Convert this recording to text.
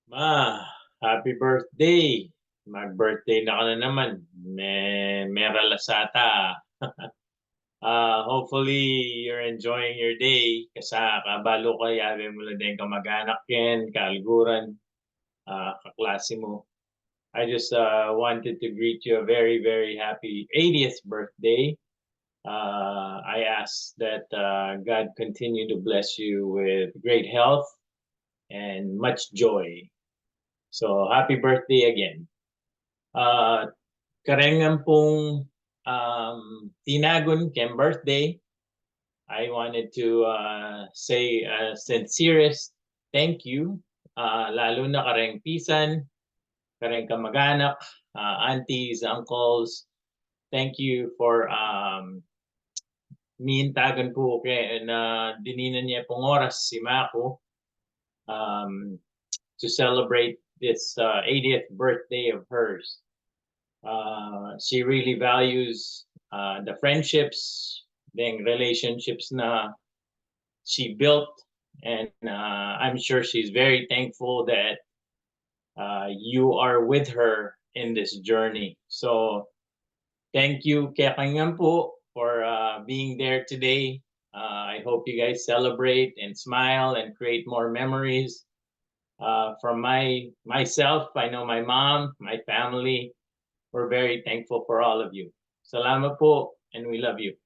Ma, happy birthday! Mag-birthday na ka na naman. Mera Lasata. Hopefully you're enjoying your day. Kabalo ka, yabe mo lang din kamag-anak yan, kaaliguran, kaklase mo. I just wanted to greet you a very, very happy 80th birthday. I ask that God continue to bless you with great health and much joy. So happy birthday again. Karengan pong tinagon ken birthday, I wanted to say a sincerest thank you, lalo na kareng pisan, kareng kamag-anak, aunties, uncles. Thank you for miintagan po kay na dininan niya pong oras si Mako to celebrate this 80th birthday of hers. She really values the friendships, the relationships na she built, and I'm sure she's very thankful that you are with her in this journey. So thank you, Kekangan po, for being there today. I hope you guys celebrate and smile and create more memories. From myself, I know my mom, my family, we're very thankful for all of you. Salamat po, and we love you.